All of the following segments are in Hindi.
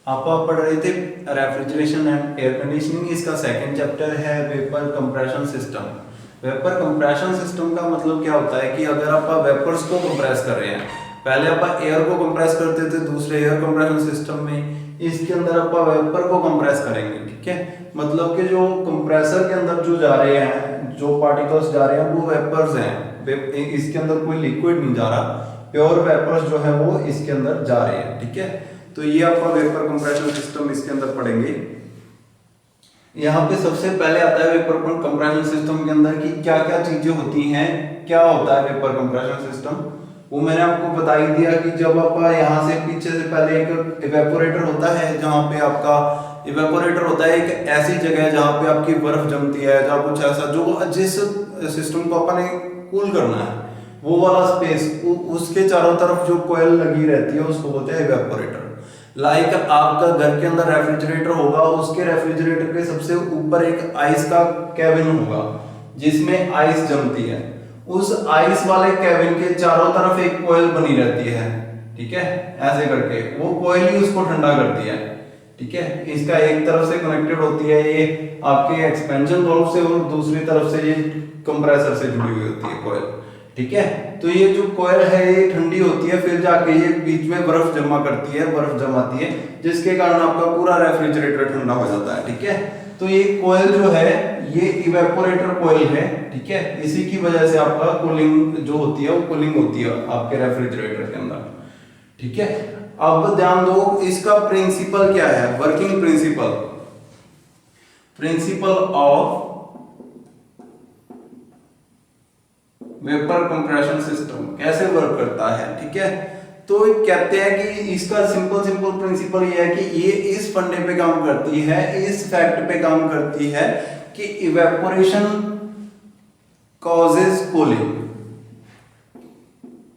आप पढ़ रहे थे रेफ्रिजरेशन एंड एयर कंडीशनिंग। इसका सेकंड चैप्टर है vapour compression system. Vapour compression system का मतलब क्या होता है कि अगर आप वेपर्स को कंप्रेस कर रहे हैं, पहले आप एयर को कंप्रेस करते थे दूसरे एयर कंप्रेशन सिस्टम में, इसके अंदर आप वेपर को कंप्रेस करेंगे। ठीक है, मतलब कि जो कंप्रेसर के अंदर जो जा रहे हैं, जो पार्टिकल्स जा रहे हैं वो वेपर्स हैं। इसके अंदर कोई लिक्विड नहीं जा रहा, प्योर वेपर्स जो है वो इसके अंदर जा रहे हैं। ठीक है, तो ये आपका वेपर कंप्रेशन सिस्टम इसके अंदर पढ़ेंगे। यहाँ पे सबसे पहले आता है वेपर कंप्रेशन सिस्टम के अंदर की क्या क्या चीजें होती हैं, क्या होता है वेपर कंप्रेशन सिस्टम। वो मैंने आपको बता ही दिया कि जब आप यहाँ से पीछे से पहले एक इवेपोरेटर होता है, जहाँ पे आपका इवेपोरेटर होता है एक ऐसी जगह जहाँ पे आपकी बर्फ जमती है, जहाँ कुछ ऐसा जो जिस सिस्टम को अपने कूल करना है वो वाला स्पेस, उसके चारों तरफ जो कोयल लगी रहती है उसको बोलते हैं इवेपोरेटर। लाइक आपका घर के अंदर रेफ्रिजरेटर होगा, उसके रेफ्रिजरेटर के सबसे ऊपर एक आइस का कैबिन होगा जिसमें आइस जमती है। उस आइस वाले कैबिन के चारों तरफ एक कोयल बनी रहती है। ठीक है, ऐसे करके वो कोयल ही उसको ठंडा करती है। ठीक है, इसका एक तरफ से कनेक्टेड होती है ये आपके एक्सपेंशन वाल्व से और दूसरी तरफ से ये कंप्रेसर से जुड़ी हुई होती है कोयल। ठीक है, तो ये जो कोयल है ये ठंडी होती है, फिर जाके ये बीच में बर्फ जमा करती है, बर्फ जमाती है, जिसके कारण आपका पूरा रेफ्रिजरेटर ठंडा हो जाता है। ठीक है, तो ये कोयल जो है ये इवेपोरेटर कोयल है। ठीक है, इसी की वजह से आपका कूलिंग जो होती है वो कूलिंग होती है आपके रेफ्रिजरेटर के अंदर। ठीक है, अब ध्यान दो इसका प्रिंसिपल क्या है, working principle. Principle of vapour compression system कैसे वर्क करता है। ठीक है, तो कहते हैं कि इसका सिंपल प्रिंसिपल ये है कि ये इस फंडे पे काम करती है, इस फैक्ट पे काम करती है कि evaporation causes cooling.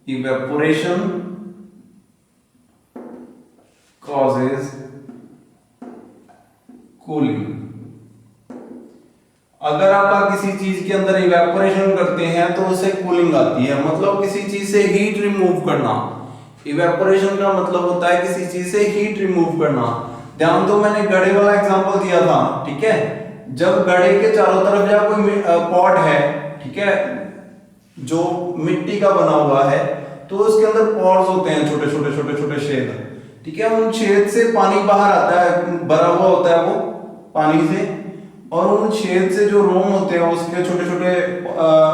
Evaporation causes cooling. अगर आप किसी चीज के अंदर इवेपोरेशन करते हैं तो उससे कूलिंग आती है, मतलब किसी चीज से हीट रिमूव करना। इवेपोरेशन का मतलब होता है किसी चीज से हीट रिमूव करना। ध्यान दो, मैंने घड़े वाला एग्जांपल दिया था। ठीक है, जब घड़े के चारों तरफ या कोई पॉट है, ठीक है, जो मिट्टी का बना हुआ है, तो उसके अंदर पॉर्स होते हैं, छोटे छोटे छेद। ठीक है, उन छेद से पानी बाहर आता है, भरा हुआ होता है वो पानी से, और उन छेद से जो रोम होते हैं उसके छोटे छोटे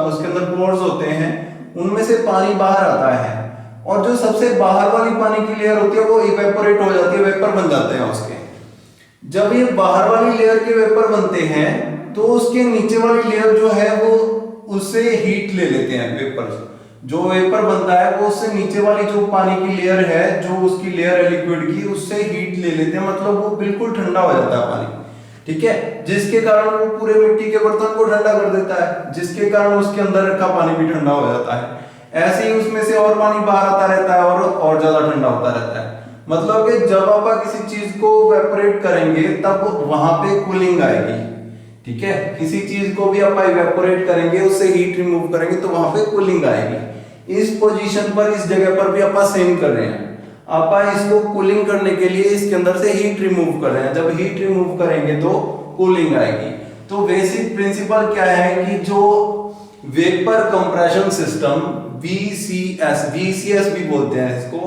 उसके अंदर पोर्स होते हैं, उनमें से पानी बाहर आता है, और जो सबसे बाहर वाली पानी की लेयर होती है वो इवेपोरेट हो जाती है, वेपर बन जाते हैं उसके। जब ये बाहर वाली लेयर के वेपर बनते हैं तो उसके नीचे वाली लेयर जो है वो उससे हीट ले लेते हैं। वेपर जो वेपर बनता है वो उससे नीचे वाली जो पानी की लेयर है, जो उसकी लेयर है लिक्विड की, उससे हीट ले लेते हैं, मतलब वो बिल्कुल ठंडा हो जाता है पानी। ठीक है, जिसके कारण वो पूरे मिट्टी के बर्तन को ठंडा कर देता है, जिसके कारण उसके अंदर रखा पानी भी ठंडा हो जाता है। ऐसे ही उसमें से और पानी बाहर आता रहता है और ज्यादा ठंडा होता रहता है। मतलब कि जब आप किसी चीज को इवेपोरेट करेंगे तब वहां पे कूलिंग आएगी। ठीक है, किसी चीज को भी आप इवेपोरेट करेंगे, उससे हीट रिमूव करेंगे तो वहां पे कूलिंग आएगी। इस पोजीशन पर, इस जगह पर भी आप सेम कर रहे हैं। आप इसको कूलिंग करने के लिए इसके अंदर से हीट रिमूव कर रहे हैं, जब हीट रिमूव करेंगे तो कूलिंग आएगी। तो बेसिक प्रिंसिपल क्या है कि जो वेपर कंप्रेशन सिस्टम वीसीएस भी बोलते हैं इसको,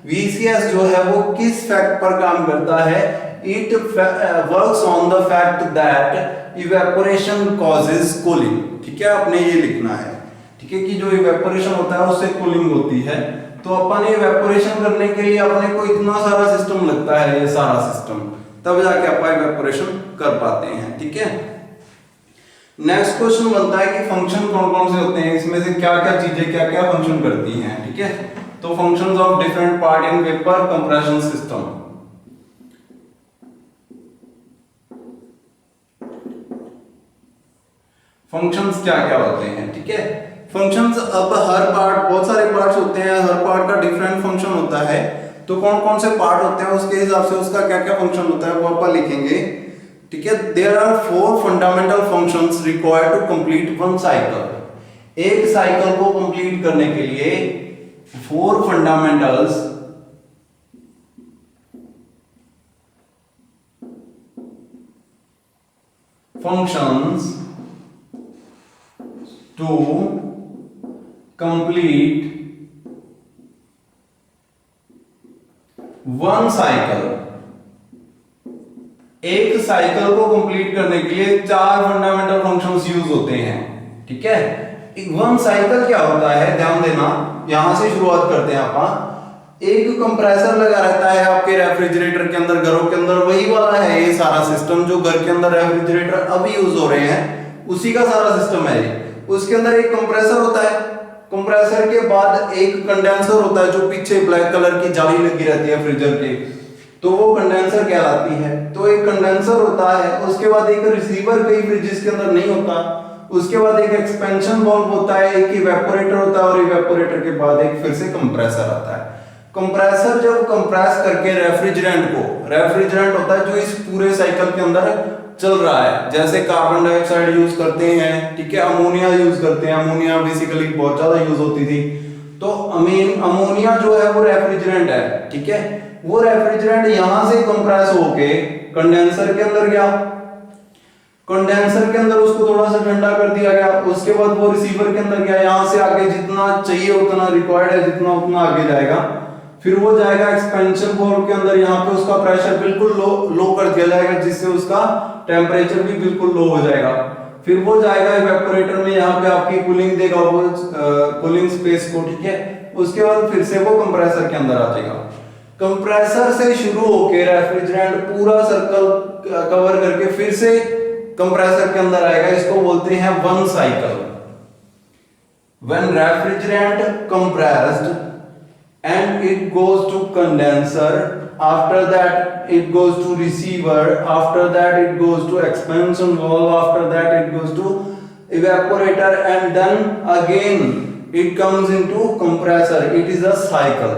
वीसीएस जो है वो किस फैक्ट पर काम करता है, it works on the fact that evaporation causes cooling. ठीक है, आपने ये लिखना है। ठीक है, कि जो इवेपोरेशन होता है उससे कूलिंग होती है। तो अपन इवेपोरेशन करने के लिए अपने को इतना सारा सिस्टम लगता है, ये सारा सिस्टम, तब जाके अपन इवेपोरेशन कर पाते हैं। ठीक है, नेक्स्ट क्वेश्चन बनता है कि फंक्शन कौन कौन से होते हैं, इसमें से क्या क्या चीजें क्या क्या फंक्शन करती हैं। ठीक है, तो functions of different part in vapour compression system. Functions क्या क्या होते हैं। ठीक है, फंक्शंस, अब हर पार्ट, बहुत सारे पार्ट्स होते हैं, हर पार्ट का डिफरेंट फंक्शन होता है। तो कौन कौन से पार्ट होते हैं उसके हिसाब से उसका क्या क्या फंक्शन होता है वो आप लिखेंगे। ठीक है, there are 4 fundamental functions required to complete one cycle. एक साइकिल को कंप्लीट करने के लिए 4 fundamentals functions to complete one cycle। एक साइकिल को कंप्लीट करने के लिए 4 फंडामेंटल फंक्शंस यूज होते हैं, ठीक है। वन साइकिल क्या होता है, ध्यान देना, यहां से शुरुआत करते हैं अपन। एक कंप्रेसर लगा रहता है आपके रेफ्रिजरेटर के अंदर, घरों के अंदर, वही वाला है ये सारा सिस्टम जो घर के अंदर रेफ्रिजरेटर अभी यूज हो रहे हैं, उसी का सारा सिस्टम है ये। उसके अंदर एक कंप्रेसर होता है, कंप्रेसर के बाद एक कंडेंसर होता है जो पीछे ब्लैक कलर की जाली लगी रहती है फ्रीजर के, तो वो कंडेंसर कहलाती है। तो एक कंडेंसर होता है, उसके बाद एक रिसीवर कई फ्रिजेस के अंदर नहीं होता, उसके बाद एक एक्सपेंशन वाल्व होता है, एक इवेपोरेटर होता है, और इवेपोरेटर के बाद एक फिर से कंप्रेसर आता है। कंप्रेसर जब कंप्रेस करके रेफ्रिजरेंट होता है जो इस पूरे साइकिल के अंदर चल रहा है, जैसे कार्बन डाइऑक्साइड यूज करते हैं, ठीक है, अमोनिया यूज करते हैं, अमोनिया बेसिकली बहुत ज्यादा यूज होती थी, तो अमोनिया जो है वो रेफ्रिजरेंट है, ठीक है। वो रेफ्रिजरेंट यहां से कंप्रेस होके कंडेंसर के अंदर गया, कंडेंसर के अंदर उसको थोड़ा सा ठंडा कर दिया गया, उसके बाद वो रिसीवर के अंदर गया, यहां से आगे जितना चाहिए उतना रिक्वायर्ड है जितना उतना आगे जाएगा, फिर वो जाएगा एक्सपेंशन वाल्व के अंदर, यहाँ पे उसका प्रेशर बिल्कुल लो कर दिया जाएगा जिससे उसका टेम्परेचर भी बिल्कुल लो हो जाएगा। फिर वो जाएगा इवेपोरेटर में, यहाँ पे आपकी कूलिंग देगा वो कूलिंग स्पेस को, ठीक है। उसके बाद फिर से वो कंप्रेसर के अंदर आ जाएगा। कंप्रेसर से शुरू होकर रेफ्रिजरेंट पूरा सर्कल कवर करके फिर से कंप्रेसर के अंदर आएगा, इसको बोलते हैं one cycle. When refrigerant compressed and it goes to condenser, after that it goes to receiver, after that it goes to expansion valve, after that it goes to evaporator, and then again it comes into compressor, it is a cycle,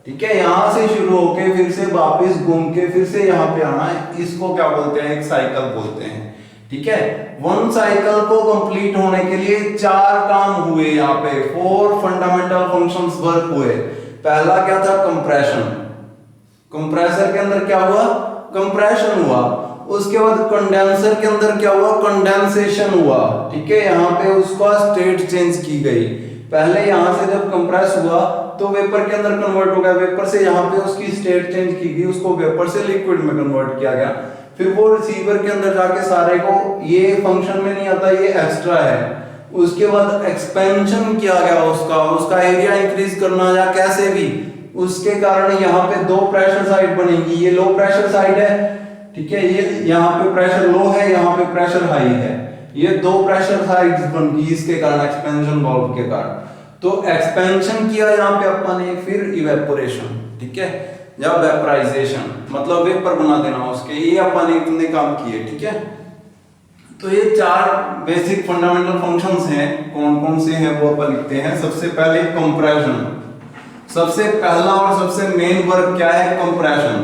ठीक है। यहां से शुरू होके फिर से वापस घूम के फिर से यहां पे आना है, इसको क्या बोलते हैं, एक साइकिल बोलते हैं, ठीक है। वन साइकिल को कंप्लीट होने के लिए 4 काम हुए, यहाँ पे 4 फंडामेंटल फंक्शंस वर्क हुए। पहला क्या था, कंप्रेशन, कंप्रेसर के अंदर क्या हुआ, कंप्रेशन हुआ। उसके बाद कंडेंसर के अंदर क्या हुआ, कंडेंसेशन हुआ, ठीक है। यहाँ पे उसका स्टेट चेंज की गई, पहले यहाँ से जब कंप्रेस हुआ तो वेपर के अंदर कन्वर्ट हो गया, वेपर से यहाँ पे उसकी स्टेट चेंज की गई, उसको वेपर से लिक्विड में कन्वर्ट किया गया, फिर वो रिसीवर के अंदर जाके सारे को, ये फंक्शन में नहीं आता, ये एक्स्ट्रा है। उसके बाद एक्सपेंशन किया गया, उसका एरिया इंक्रीज करना या कैसे भी, उसके कारण यहाँ पे 2 प्रेशर साइड बनेगी, ये लो प्रेशर साइड है, ठीक है, ये यहाँ पे प्रेशर लो है, यहाँ पे प्रेशर हाई है, ये 2 प्रेशर साइड्स बनेगी इसके कारण, एक्सपेंशन वाल्व के कारण। तो एक्सपेंशन किया यहाँ पे अपन ने, फिर इवेपोरेशन, ठीक है, या वेपराइजेशन, मतलब वेपर बना देना उसके, ये अपन ने इतने काम किए, ठीक है। तो ये 4 बेसिक फंडामेंटल फंक्शंस हैं, कौन कौन से हैं वो अपन लिखते हैं। सबसे पहले कंप्रेशन, सबसे पहला और सबसे मेन वर्क क्या है, कंप्रेशन।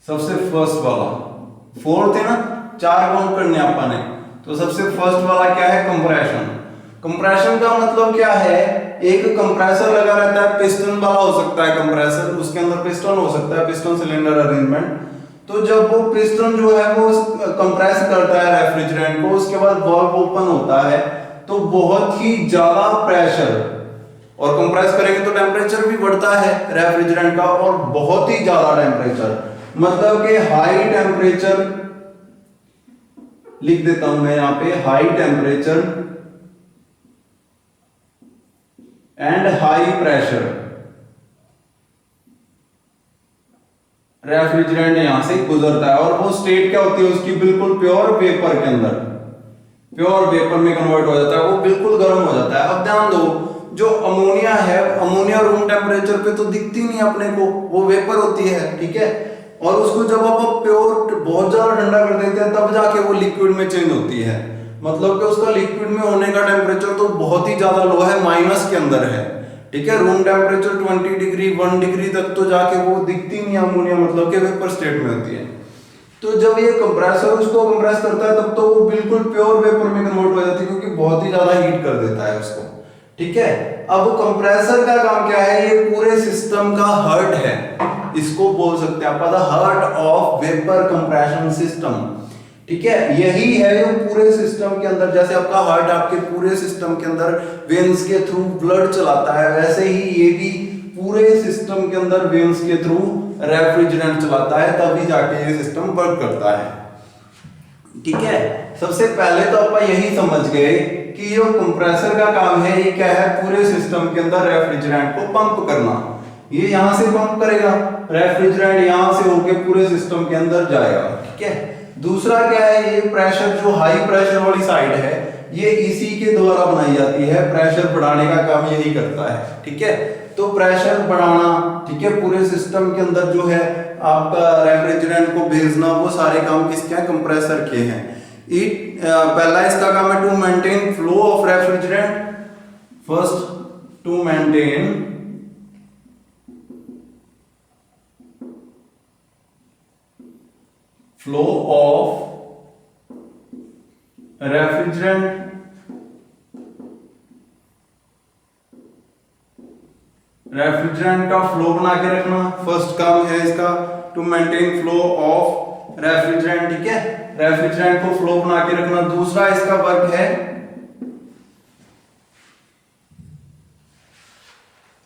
सबसे फर्स्ट वाला, 4 थे ना, 4 काउंट करने अपन ने, तो सबसे फर्स्ट वाला क्या है, कंप्रेशन। कंप्रेशन का मतलब क्या है, एक कंप्रेसर लगा रहता है, पिस्टन वाला हो सकता है कंप्रेसर, उसके अंदर पिस्टन हो सकता है, पिस्टन सिलेंडर अरेंजमेंट। तो जब वो पिस्टन जो है वो कंप्रेस करता है रेफ्रिजरेंट को, उसके बाद वाल्व ओपन होता है, तो बहुत ही ज्यादा प्रेशर, और कंप्रेस करेंगे तो टेम्परेचर भी बढ़ता है रेफ्रिजरेंट का, और बहुत ही ज्यादा टेम्परेचर, मतलब कि हाई टेम्परेचर, लिख देता हूं मैं यहां पे, high temperature and high pressure refrigerant यहां से गुजरता है, और वो स्टेट क्या होती है उसकी, बिल्कुल प्योर वेपर के अंदर, प्योर वेपर में कन्वर्ट हो जाता है, वो बिल्कुल गर्म हो जाता है। अब ध्यान दो, जो अमोनिया है, अमोनिया रूम टेम्परेचर पे तो दिखती नहीं अपने को, वो वेपर होती है, ठीक है, और उसको जब आप प्योर बहुत ज्यादा ठंडा कर देते हैं तब जाके वो लिक्विड में चेंज होती है, मतलब कि उसका लिक्विड में होने का टेम्परेचर तो बहुत ही ज्यादा लो है, माइनस के अंदर है, ठीक है। रूम टेम्परेचर 20 डिग्री 1 डिग्री तक तो जाके वो दिखती नहीं अमोनिया, मतलब कि वेपर स्टेट में होती है। तो जब ये कंप्रेसर उसको कंप्रेस करता है तब तो वो बिल्कुल प्योर वेपर में कन्वर्ट हो जाती है, क्योंकि बहुत ही ज्यादा हीट कर देता है उसको, ठीक है। अब कंप्रेसर का काम क्या है, ये पूरे सिस्टम का हार्ट है, इसको बोल सकते हैं आप the heart of vapour compression system. ठीक है, यही है जो पूरे सिस्टम के अंदर, जैसे आपका हार्ट आपके पूरे सिस्टम के अंदर वेन्स के थ्रू ब्लड चलाता है, वैसे ही ये भी पूरे सिस्टम के अंदर वेन्स के थ्रू रेफ्रिजरेंट चलाता है, तभी जाके ये सिस्टम वर्क करता है। ठीक है, सबसे पहले तो आप यही समझ गए कि जो कंप्रेसर का काम है ये क्या है, पूरे सिस्टम के अंदर रेफ्रिजरेंट को पंप करना। ये यहां से पंप करेगा, रेफ्रिजरेंट यहां से होके पूरे सिस्टम के अंदर जाएगा। ठीक है, दूसरा क्या है, ये प्रेशर जो हाई प्रेशर वाली साइड है ये इसी के द्वारा बनाई जाती है, प्रेशर बढ़ाने का काम यही करता है। ठीक है, तो प्रेशर बढ़ाना, ठीक है, पूरे सिस्टम के अंदर जो है आपका रेफ्रिजरेंट को भेजना, वो सारे काम किसके हैं, कंप्रेसर के हैं। पहला इसका काम है to maintain flow of refrigerant, first to maintain flow of refrigerant का फ्लो बना के रखना, फर्स्ट काम है इसका to maintain flow of refrigerant. ठीक है, रेफ्रिजरेंट को फ्लो बना के रखना। दूसरा इसका वर्क है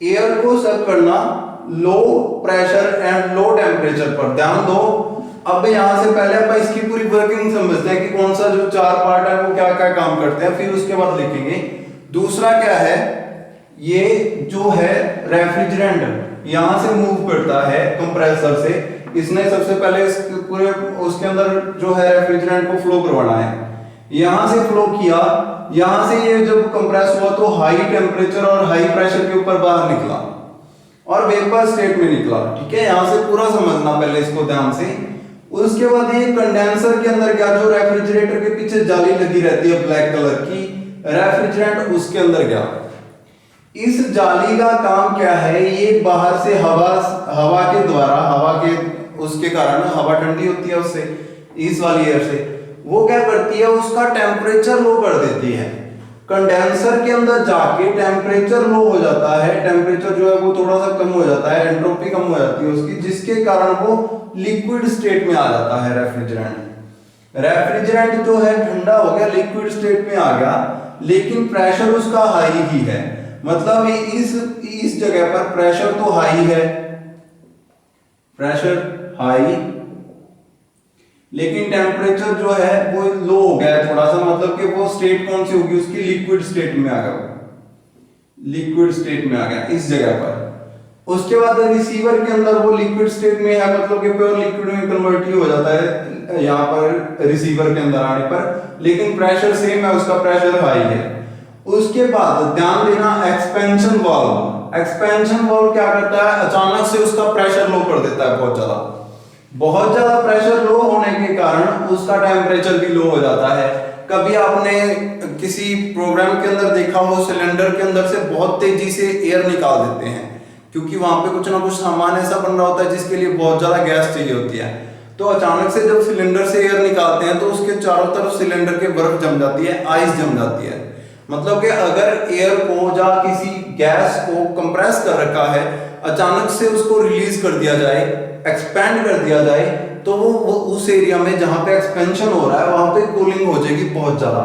एयर को सर्व करना low pressure and low temperature पर। ध्यान दो, अब यहां से पहले आप इसकी पूरी वर्किंग समझते हैं कि कौन सा जो चार पार्ट है वो क्या क्या काम करते हैं, फिर उसके बाद लिखेंगे। दूसरा क्या है, ये जो है रेफ्रिजरेंट यहां से मूव करता है कंप्रेसर से, इसने सबसे पहले पूरे उसके अंदर जो है रेफ्रिजरेंट को फ्लो करवाना है, यहां से फ्लो किया, यहां से ये जब कंप्रेस हुआ तो हाई टेम्परेचर और हाई प्रेशर के ऊपर बाहर निकला और वेपर स्टेट में निकला। ठीक है, यहां से पूरा समझना पहले इसको ध्यान से। उसके बाद ये कंडेंसर के अंदर क्या, जो रेफ्रिजरेटर के पीछे जाली लगी रहती है ब्लैक कलर की, रेफ्रिजरेंट उसके अंदर गया। इस जाली का काम क्या है, ये बाहर से हवा के द्वारा, हवा के उसके कारण, हवा ठंडी होती है उससे, इस वाली एयर से, वो क्या करती है, उसका टेम्परेचर लो कर देती है। कंडेंसर के अंदर जाके टेम्परेचर लो हो जाता है, टेम्परेचर जो है वो थोड़ा सा कम हो जाता है, एंट्रोपी कम हो जाती है उसकी, जिसके कारण वो लिक्विड स्टेट में आ जाता है रेफ्रिजरेंट जो है ठंडा हो गया, लिक्विड स्टेट में आ गया, लेकिन प्रेशर उसका हाई ही है। मतलब इस जगह पर प्रेशर तो हाई है, प्रेशर हाई, लेकिन टेम्परेचर जो है वो लो हो गया है थोड़ा सा, मतलब कि वो स्टेट कौन सी होगी उसकी, लिक्विड स्टेट में आ गया, लिक्विड स्टेट में आ गया इस जगह पर। उसके बाद रिसीवर के अंदर वो लिक्विड स्टेट में है, मतलब कि प्योर लिक्विड में कन्वर्ट हो जाता है यहाँ पर रिसीवर के अंदर आने पर, लेकिन प्रेशर सेम है, उसका प्रेशर हाई है। उसके बाद ध्यान देना, एक्सपेंशन वाल्व, एक्सपेंशन वाल्व क्या करता है, अचानक से उसका प्रेशर लो कर देता है, बहुत ज्यादा प्रेशर लो होने के कारण उसका टेम्परेचर भी लो हो जाता है। कभी आपने किसी प्रोग्राम के अंदर देखा हो, सिलेंडर के अंदर से बहुत तेजी से एयर निकाल देते हैं, क्योंकि वहां पे कुछ ना कुछ सामान ऐसा बन रहा होता है जिसके लिए बहुत ज्यादा गैस चाहिए होती है। तो अचानक से जब सिलेंडर से एयर निकालते हैं तो उसके चारों तरफ सिलेंडर के बर्फ जम जाती है, आइस जम जाती है। मतलब कि अगर एयर को या किसी गैस को कंप्रेस कर रखा है, अचानक से उसको रिलीज कर दिया जाए, एक्सपेंड कर दिया जाए, तो वो उस एरिया में जहां पे एक्सपेंशन हो रहा है वहां पे कूलिंग हो जाएगी बहुत ज्यादा।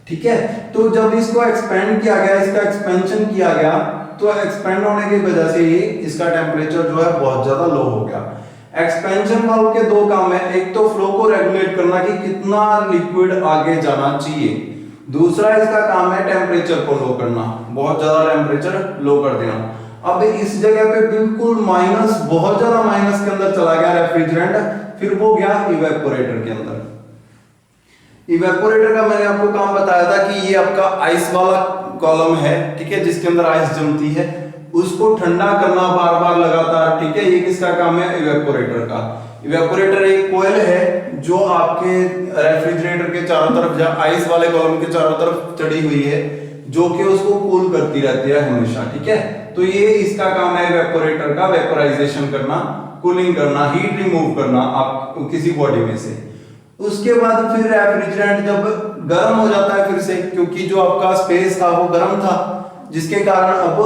ठीक है, तो जब इसको एक्सपेंड किया गया, इसका एक्सपेंशन किया गया, तो एक्सपेंड होने की वजह से ही इसका टेम्परेचर जो है बहुत ज्यादा लो हो गया। एक्सपेंशन वाल्व के दो काम है, एक तो फ्लो को रेगुलेट करना कि कितना लिक्विड आगे जाना चाहिए, दूसरा इसका काम है टेम्परेचर को लो करना, बहुत ज्यादा टेम्परेचर लो कर देना। अब इस जगह पे बिल्कुल माइनस, बहुत ज्यादा माइनस के अंदर चला गया रेफ्रिजरेंट, फिर वो गया इवेपोरेटर के अंदर। इवेपोरेटर का मैंने आपको काम बताया था कि ये आपका आइस वाला कॉलम है, ठीक है, जिसके अंदर आइस जमती है, उसको ठंडा करना बार बार लगातार। ठीक है, ये किसका काम है, इवेपोरेटर का। इवेपोरेटर एक कोयल है जो आपके रेफ्रिजरेटर के चारों तरफ या आइस वाले कॉलम के चारों तरफ चढ़ी हुई है, जो कि उसको कूल करती रहती है हमेशा। ठीक है, तो ये इसका काम है इवेपोरेटर का, वेपोराइजेशन करना, कूलिंग करना, हीट रिमूव करना आप किसी बॉडी में से। उसके बाद फिर रेफ्रिजरेंट जब गर्म हो जाता है फिर से, क्योंकि जो आपका स्पेस था वो गर्म था, जिसके कारण अब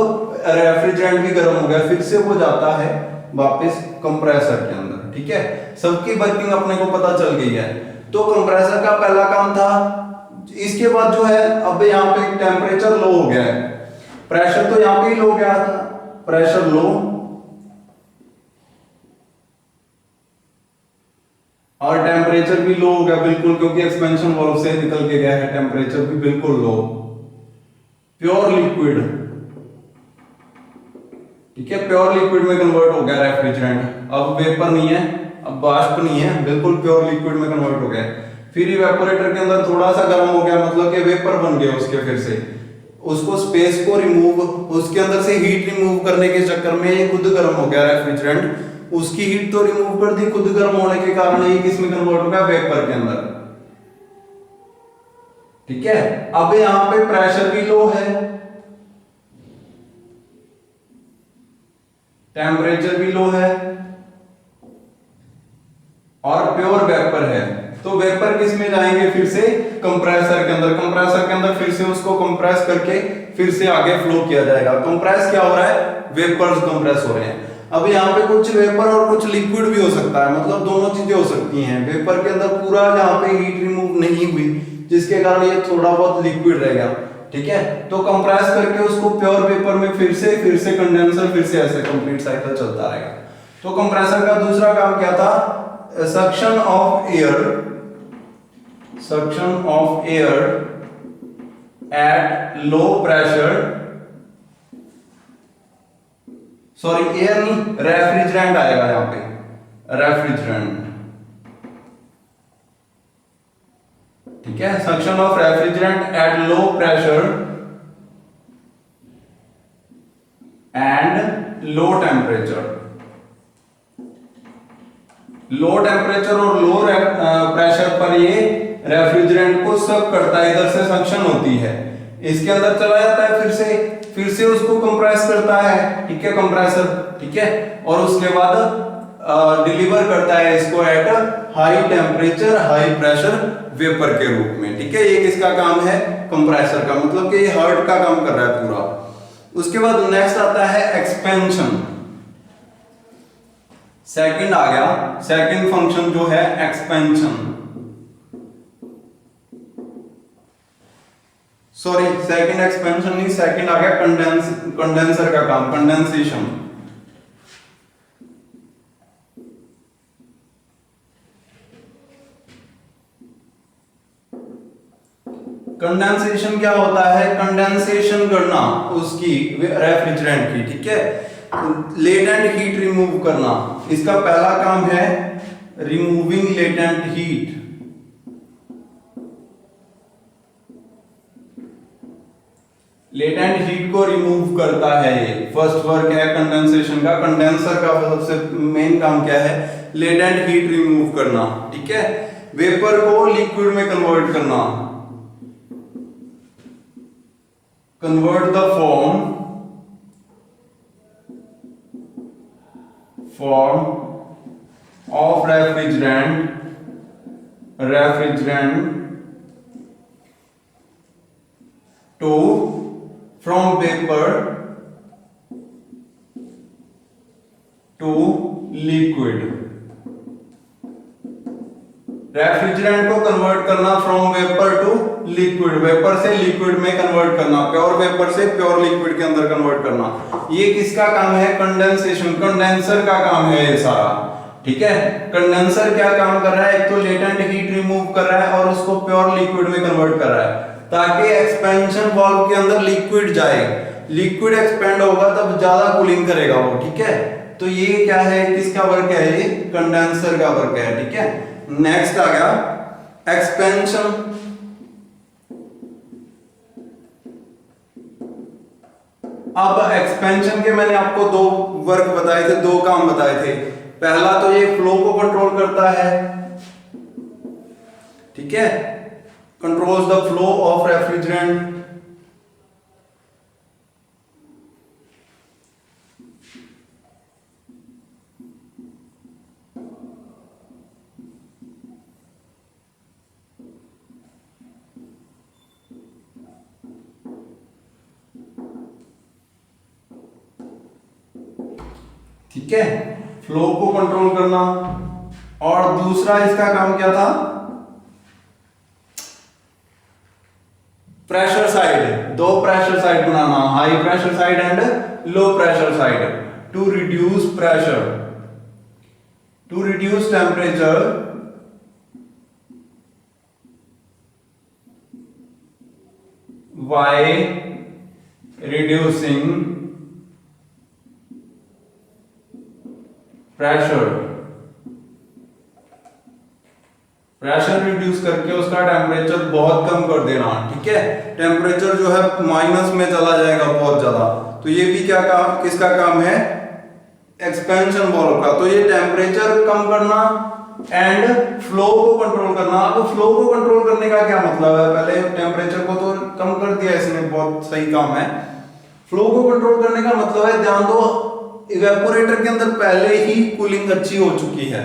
रेफ्रिजरेंट भी गर्म हो गया, फिर से वो जाता है वापस कंप्रेसर के अंदर। ठीक है, सबकी वर्किंग अपने को पता चल गई है। तो कंप्रेसर का पहला काम था। इसके बाद जो है अब यहाँ पे टेम्परेचर लो हो गया है, प्रेशर तो यहाँ पे ही लो गया था, प्रेशर लो और टेम्परेचर भी लो हो गया बिल्कुल, क्योंकि एक्सपेंशन वाल्व से निकल के गया है, टेम्परेचर भी बिल्कुल लो, प्योर लिक्विड। ठीक है, प्योर लिक्विड में कन्वर्ट हो गया रेफ्रिजरेंट, अब वेपर नहीं है, अब वाष्प नहीं है, बिल्कुल प्योर लिक्विड में कन्वर्ट हो गया। फिर इवेपोरेटर के अंदर थोड़ा सा गर्म हो गया, मतलब कि वेपर बन गया उसके, फिर से उसको स्पेस को रिमूव, उसके अंदर से हीट रिमूव करने के चक्कर में ये खुद गर्म हो गया रेफ्रिजरेंट, उसकी हीट तो रिमूव कर दी, खुद गर्म होने के कारण ये किस में कन्वर्ट हो गया, वेपर के अंदर। ठीक है, अब यहां पे प्रेशर भी लो है, टेम्परेचर भी लो है और प्योर वेपर है। तो वेपर किस में जाएंगे, फिर से कंप्रेसर के अंदर, कंप्रेसर के अंदर फिर से उसको कंप्रेस करके फिर से आगे फ्लो किया जाएगा। कंप्रेस क्या हो रहा है, वेपर्स कंप्रेस हो रहे हैं। अब यहाँ पे कुछ वेपर और कुछ लिक्विड भी हो सकता है, मतलब दोनों चीजें हो सकती हैं। वेपर के अंदर पूरा यहाँ पे हीट रिमूव नहीं हुई, जिसके कारण ये थोड़ा बहुत लिक्विड रहेगा। ठीक है, तो कंप्रेस करके उसको प्योर वेपर में फिर से कंडेंसर, फिर से ऐसे कंप्लीट साइकिल चलता रहेगा। तो कंप्रेसर का दूसरा काम क्या था, suction of air at low pressure, sorry air नहीं, रेफ्रिजरेंट आएगा यहां पे, रेफ्रिजरेंट। ठीक है, suction of refrigerant at low pressure and low temperature. Low temperature और लो प्रेशर पर ये रेफ्रिजरेंट को सक करता है, इधर से सक्शन होती है, इसके अंदर चला जाता है, फिर से उसको कंप्रेस करता है। ठीक है, कंप्रेसर। ठीक है, और उसके बाद डिलीवर करता है इसको at high temperature high pressure vapour के रूप में। ठीक है, ये किसका काम है, कंप्रेसर का, मतलब कि ये हार्ड का काम कर रहा है पूरा। उसके बाद नेक्स्ट आता है एक्सपेंशन। सेकंड आ गया, सेकंड फंक्शन जो है एक्सपेंशन, सॉरी सेकंड एक्सपेंशन नहीं, सेकंड आ गया कंडेंसर का काम, कंडेंसेशन। कंडेंसेशन क्या होता है, कंडेंसेशन करना उसकी रेफ्रिजरेंट की। ठीक है, लेटेंट हीट रिमूव करना, इसका पहला काम है removing latent heat. Latent heat को रिमूव करता है, ये फर्स्ट वर्क है कंडेंसेशन का। कंडेंसर का सबसे मेन काम क्या है, लेटेंट हीट रिमूव करना। ठीक है, वेपर को लिक्विड में कन्वर्ट करना, convert the form of refrigerant to from vapor to liquid। Refrigerant को कन्वर्ट करना from vapour to liquid, vapour से लिक्विड में कन्वर्ट करना, प्योर वेपर से प्योर लिक्विड के अंदर कन्वर्ट करना। ये किसका काम है, कंडेंसेशन, कंडेंसर का काम है ये सारा। ठीक है, कंडेंसर क्या काम कर रहा है, एक तो लेटेंट हीट रिमूव कर रहा है और उसको प्योर लिक्विड में कन्वर्ट कर रहा है, ताकि एक्सपेंशन वाल्व के अंदर लिक्विड जाए, लिक्विड एक्सपेंड होगा तब ज्यादा कूलिंग करेगा वो। ठीक है, तो ये क्या है, किसका वर्क है, ये कंडेंसर का वर्क है। ठीक है, नेक्स्ट आ गया एक्सपेंशन। अब एक्सपेंशन के मैंने आपको दो वर्क बताए थे, दो काम बताए थे। पहला तो ये फ्लो को कंट्रोल करता है। ठीक है, controls the flow of refrigerant. ठीक है, फ्लो को कंट्रोल करना। और दूसरा इसका काम क्या था, प्रेशर साइड, दो प्रेशर साइड बनाना, high pressure side and low pressure side, to reduce pressure, to reduce temperature by reducing pressure, pressure reduce करके उसका टेम्परेचर बहुत कम कर देना। ठीक है, टेम्परेचर जो है माइनस में चला जाएगा बहुत ज्यादा, तो ये भी क्या काम, किसका काम है, एक्सपेंशन वाल्व का। तो ये टेम्परेचर कम करना एंड फ्लो को कंट्रोल करना। अब फ्लो को कंट्रोल करने का क्या मतलब है, पहले टेम्परेचर को तो कम कर दिया इसने, बहुत सही काम है। फ्लो को कंट्रोल करने का मतलब है, ध्यान दो, इवेपोरेटर के अंदर पहले ही कूलिंग अच्छी हो चुकी है,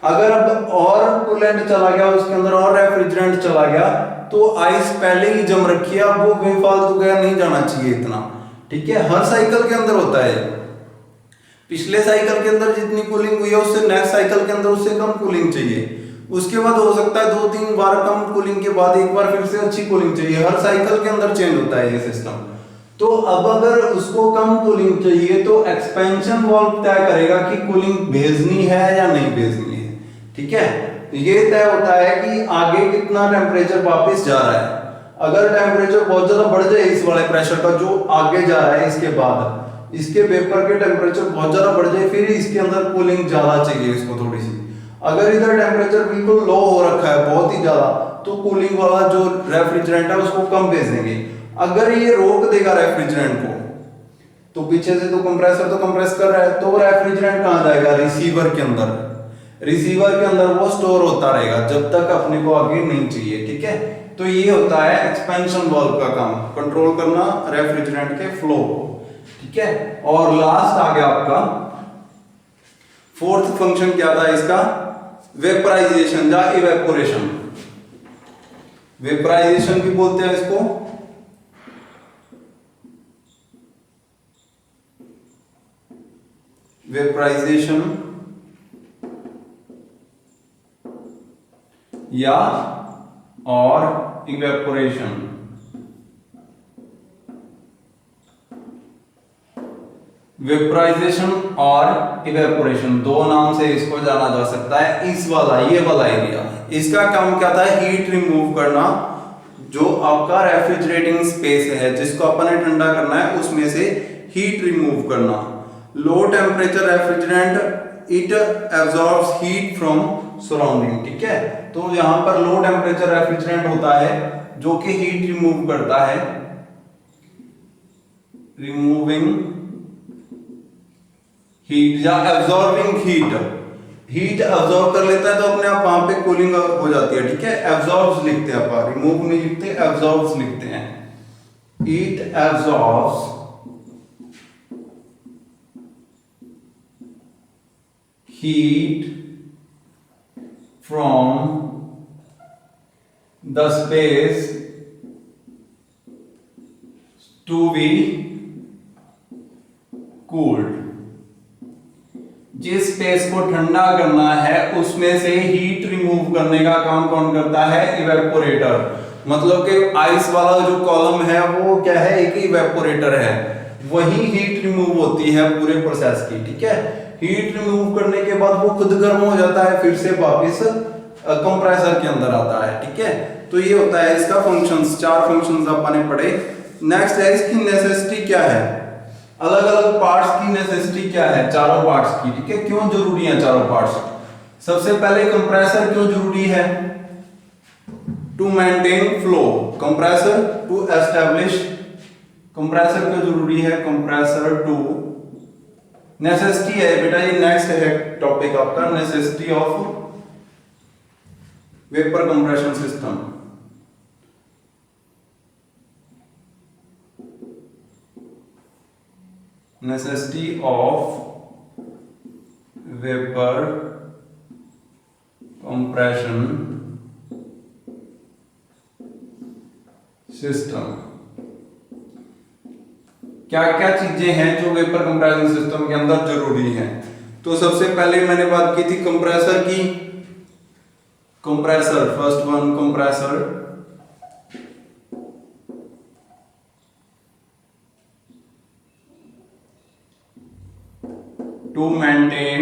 अगर अब और कूलेंट चला गया उसके अंदर और रेफ्रिजरेंट चला गया तो आइस पहले ही जम रखी है, अब वो बेफालतू गया नहीं जाना चाहिए इतना। ठीक है, हर साइकिल के अंदर होता है, पिछले साइकिल के अंदर जितनी कूलिंग हुई है उससे नेक्स्ट साइकिल के अंदर उससे कम कूलिंग चाहिए, उसके बाद हो सकता है 2-3 बार कम कूलिंग के बाद एक बार फिर से अच्छी कूलिंग चाहिए, हर साइकिल के अंदर चेंज होता है ये सिस्टम। तो अब अगर उसको कम कूलिंग चाहिए तो एक्सपेंशन वाल्व तय करेगा कि कूलिंग भेजनी है या नहीं भेजनी है। ठीक है, ये तय होता है कि आगे कितना टेम्परेचर वापस जा रहा है। अगर टेम्परेचर बहुत ज्यादा बढ़ जाए इस वाले प्रेशर का जो आगे जा रहा है, इसके बाद इसके वेपर के टेम्परेचर बहुत ज्यादा बढ़ जाए, फिर इसके अंदर कूलिंग ज्यादा चाहिए इसको थोड़ी सी। अगर इधर टेम्परेचर बिल्कुल लो हो रखा है बहुत ही ज्यादा, तो कूलिंग वाला जो रेफ्रिजरेंट है उसको कम भेजेंगे। अगर ये रोक देगा रेफ्रिजरेंट को, तो पीछे से तो कंप्रेसर तो कंप्रेस कर रहा है, तो रेफ्रिजरेंट कहां जाएगा, रिसीवर के अंदर, रिसीवर के अंदर वो स्टोर होता रहेगा जब तक अपने को आगे नहीं चाहिए। ठीक है, तो ये होता है एक्सपेंशन वाल्व का काम, कंट्रोल करना रेफ्रिजरेंट के फ्लो को। ठीक है, और लास्ट आ गया आपका फोर्थ फंक्शन क्या था इसका, वेपराइजेशन या इवेपोरेशन। वेपराइजेशन भी बोलते हैं इसको, वेपराइजेशन या और इवेपोरेशन। वेपराइजेशन और इवेपोरेशन दो नाम से इसको जाना जा सकता है। इस वाला, ये वाला एरिया, इसका काम क्या था, हीट रिमूव करना। जो आपका रेफ्रिजरेटिंग स्पेस है जिसको अपन ने ठंडा करना है उसमें से हीट रिमूव करना। Low temperature refrigerant it absorbs heat from surrounding. ठीक है, तो यहां पर लो टेम्परेचर रेफ्रिजरेंट होता है जो कि हीट रिमूव करता है, रिमूविंग हीट या एब्जॉर्बिंग हीट, हीट एब्जॉर्ब कर लेता है तो अपने आप वहां पे कूलिंग हो जाती है। ठीक है, एब्जॉर्ब्स लिखते हैं अपन, रिमूव नहीं लिखते, एब्जॉर्ब्स लिखते हैं। It absorbs heat from the space to be cooled। जिस स्पेस को ठंडा करना है उसमें से हीट रिमूव करने का काम कौन करता है, इवेपोरेटर। मतलब कि आइस वाला जो कॉलम है वो क्या है, एक इवेपोरेटर है, वही हीट रिमूव होती है पूरे प्रोसेस की। ठीक है, हीट रिमूव करने के बाद वो खुद गर्म हो जाता है, फिर से वापस कंप्रेसर के अंदर आता है। ठीक है, तो ये होता है इसका फंक्शंस, 4 फंक्शंस अपन ने पढ़े। नेक्स्ट है इसकी नेसेसिटी क्या है, अलग अलग पार्ट्स की नेसेसिटी क्या है, चारों पार्ट्स की। ठीक है, क्यों जरूरी है चारों पार्ट्स। सबसे पहले कंप्रेसर क्यों जरूरी है, to maintain flow, compressor to establish, compressor क्यों जरूरी है, कंप्रेसर टू नेसेसिटी है बेटा, ये नेक्स्ट है टॉपिक आपका, necessity of vapour compression system. Necessity of vapour compression system. क्या क्या चीजें हैं जो वेपर कंप्रेशन सिस्टम के अंदर जरूरी हैं। तो सबसे पहले मैंने बात की थी कंप्रेसर की। Compressor, first one compressor. To maintain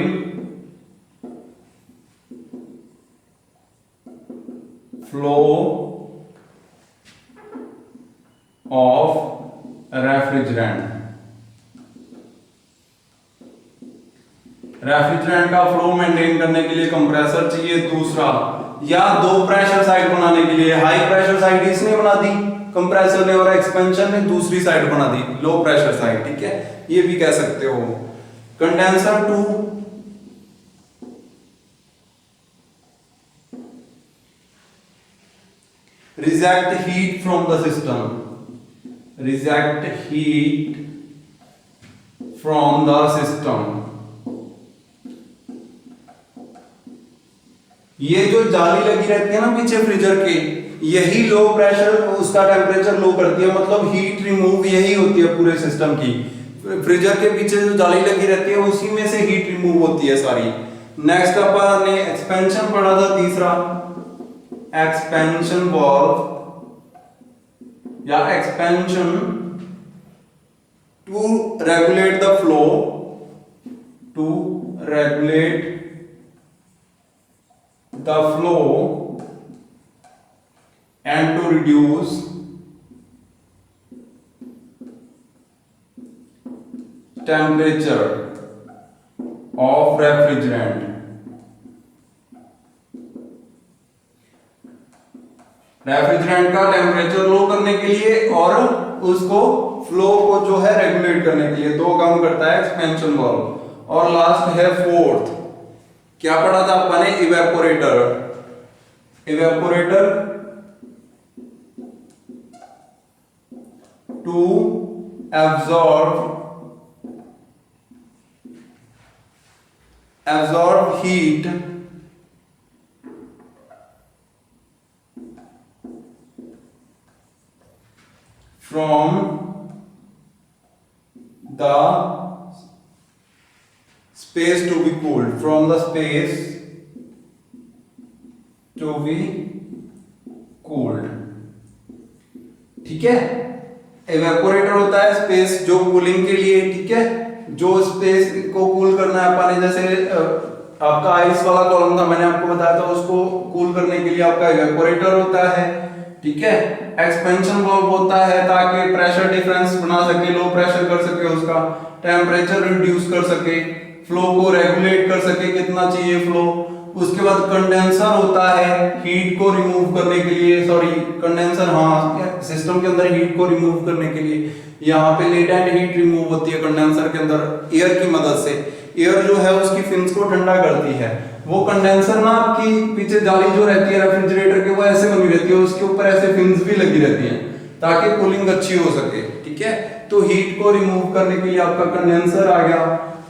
flow of refrigerant. Refrigerant का फ्लो मेंटेन करने के लिए कंप्रेसर चाहिए। दूसरा, या दो प्रेशर साइड बनाने के लिए, हाई प्रेशर साइड इसने बना दी कंप्रेसर ने और एक्सपेंशन ने दूसरी साइड बना दी लो प्रेशर साइड, ठीक है, ये भी कह सकते हो। Condenser to reject heat from the system, reject heat from the system. ये जो जाली लगी रहती है ना पीछे फ्रीजर के, यही लो प्रेशर उसका टेम्परेचर लो करती है, मतलब हीट रिमूव यही होती है पूरे सिस्टम की। फ्रीजर के पीछे जो जाली लगी रहती है उसी में से हीट रिमूव होती है सारी। नेक्स्ट अपन ने एक्सपेंशन पढ़ा था, तीसरा एक्सपेंशन वाल्व या expansion to regulate the flow, to regulate the flow and to reduce temperature of refrigerant। Refrigerant का टेम्परेचर लो करने के लिए और उसको फ्लो को जो है रेगुलेट करने के लिए दो काम करता है एक्सपेंशन वाल्व। और लास्ट है फोर्थ, क्या पढ़ा था अपन ने, evaporator. Evaporator to absorb heat from the space to be cooled, from the space to be cooled, ठीक है। इवेपोरेटर होता है स्पेस जो कूलिंग के लिए, ठीक है, जो स्पेस को कूल करना है पानी, जैसे आपका आइस वाला कॉलम था मैंने आपको बताया था, उसको कूल करने के लिए आपका इवेपोरेटर होता है, ठीक है। एक्सपेंशन वाल्व होता है ताकि प्रेशर डिफरेंस बना सके, लो प्रेशर कर सके, उसका टेम्परेचर रिड्यूस कर सके, फ्लो को रेगुलेट कर सके कितना चाहिए फ्लो। उसके बाद कंडेंसर होता है हीट को रिमूव करने के लिए, सॉरी कंडेंसर, हाँ, सिस्टम के अंदर हीट को रिमूव करने के लिए। यहाँ पे लेटेंट हीट रिमूव होती है कंडेंसर के अंदर एयर की मदद से। एयर जो है उसकी फिन्स को ठंडा करती है। वो कंडेंसर ना आपकी पीछे जाली जो रहती है रेफ्रिजरेटर के, वो ऐसे बनी रहती है, उसके ऊपर ऐसे फिन्स भी लगी रहती हैं ताकि कूलिंग अच्छी हो सके, ठीक है। तो हीट को रिमूव करने के लिए आपका कंडेंसर आ गया।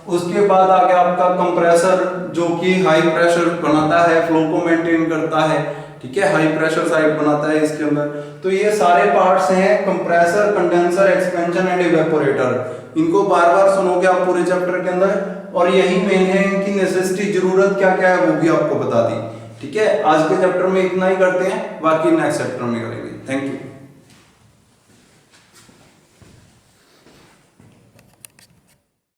उसके बाद आ गया आपका कंप्रेसर जो कि हाई प्रेशर बनाता है, फ्लो को मेंटेन करता है, ठीक है, हाई प्रेशर साइड बनाता है इसके अंदर। तो ये सारे पार्ट्स हैं compressor, condenser, expansion and evaporator. इनको बार बार सुनोगे आप पूरे चैप्टर के अंदर, और यही मेन है इनकी नेसेसिटी, जरूरत क्या क्या है वो भी आपको बता दी, ठीक है। आज के चैप्टर में इतना ही करते हैं, बाकी नेक्स्ट चैप्टर में करेंगे। Thank you.